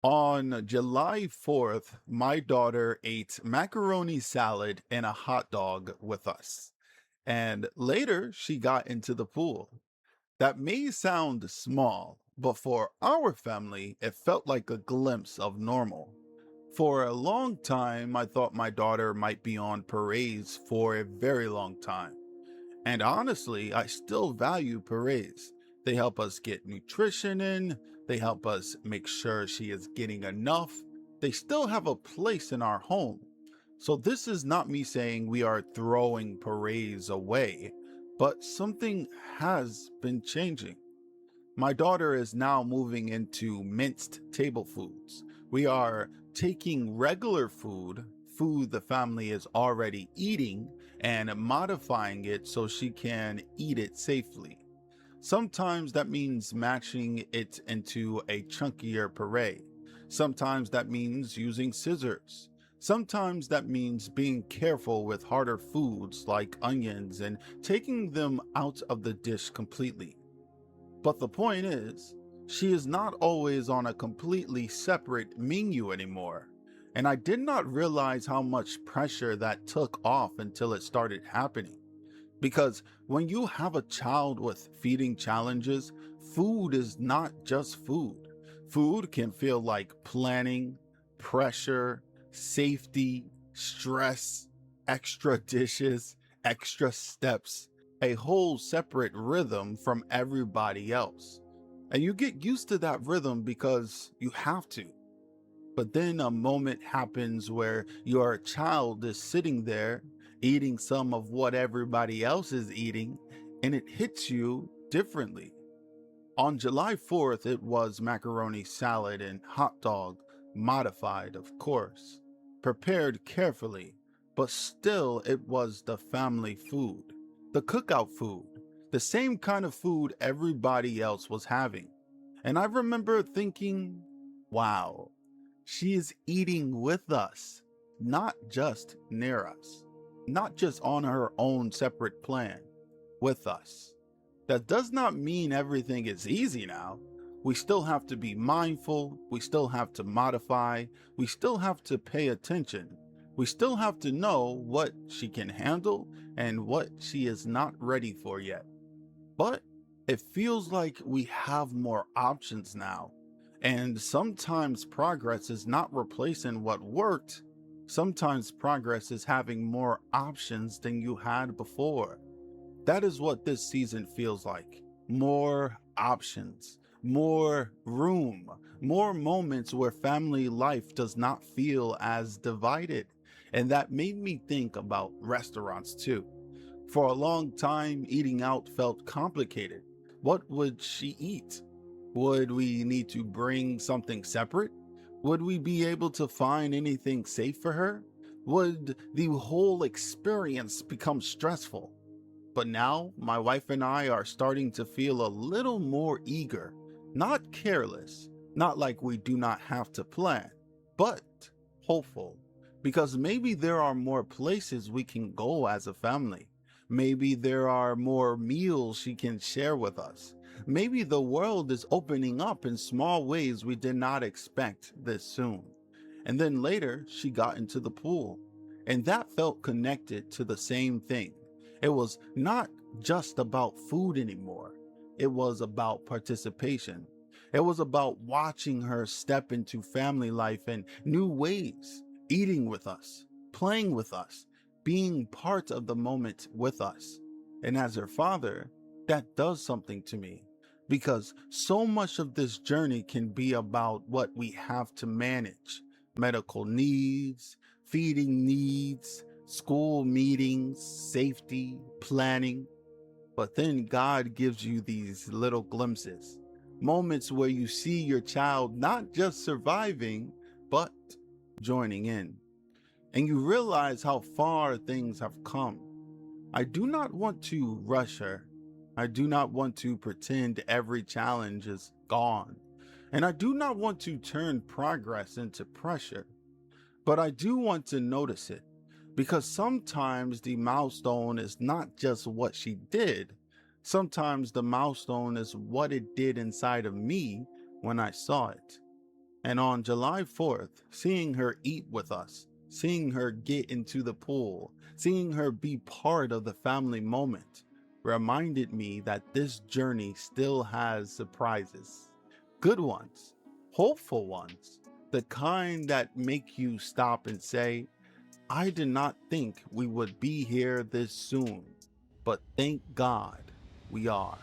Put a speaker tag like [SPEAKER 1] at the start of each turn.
[SPEAKER 1] On July 4th, my daughter ate macaroni salad and a hot dog with us. And later, she got into the pool. That may sound small, but for our family, it felt like a glimpse of normal. For a long time, I thought my daughter might be on parades for a very long time. And honestly, I still value purees. They help us get nutrition in, they help us make sure she is getting enough. They still have a place in our home. So, this is not me saying we are throwing purees away, but something has been changing. My daughter is now moving into minced table foods. We are taking regular food the family is already eating, and modifying it so she can eat it safely. Sometimes that means matching it into a chunkier puree. Sometimes that means using scissors. Sometimes that means being careful with harder foods like onions and taking them out of the dish completely. But the point is, she is not always on a completely separate menu anymore. And I did not realize how much pressure that took off until it started happening. Because when you have a child with feeding challenges, food is not just food. Food can feel like planning, pressure, safety, stress, extra dishes, extra steps, a whole separate rhythm from everybody else. And you get used to that rhythm because you have to. But then a moment happens where your child is sitting there eating some of what everybody else is eating, and it hits you differently. On July 4th, it was macaroni salad and hot dog, modified, of course, prepared carefully, but still it was the family food, the cookout food, the same kind of food everybody else was having. And I remember thinking, wow, she is eating with us, not just near us, not just on her own separate plan, with us. That does not mean everything is easy now. We still have to be mindful, we still have to modify, we still have to pay attention. We still have to know what she can handle and what she is not ready for yet. But it feels like we have more options now. And sometimes progress is not replacing what worked. Sometimes progress is having more options than you had before. That is what this season feels like. More options, more room, more moments where family life does not feel as divided. And that made me think about restaurants too. For a long time, eating out felt complicated. What would she eat? Would we need to bring something separate? Would we be able to find anything safe for her? Would the whole experience become stressful? But now, my wife and I are starting to feel a little more eager, not careless, not like we do not have to plan, but hopeful. Because maybe there are more places we can go as a family. Maybe there are more meals she can share with us. Maybe the world is opening up in small ways we did not expect this soon. And then later, she got into the pool. And that felt connected to the same thing. It was not just about food anymore. It was about participation. It was about watching her step into family life in new ways, eating with us, playing with us, being part of the moment with us. And as her father, that does something to me because so much of this journey can be about what we have to manage: medical needs, feeding needs, school meetings, safety, planning. But then God gives you these little glimpses, moments where you see your child not just surviving, but joining in. And you realize how far things have come. I do not want to rush her. I do not want to pretend every challenge is gone. And I do not want to turn progress into pressure. But I do want to notice it, because sometimes the milestone is not just what she did. Sometimes the milestone is what it did inside of me when I saw it. And on July 4th, seeing her eat with us, seeing her get into the pool, seeing her be part of the family moment, reminded me that this journey still has surprises. Good ones, hopeful ones, the kind that make you stop and say, I did not think we would be here this soon, but thank God we are.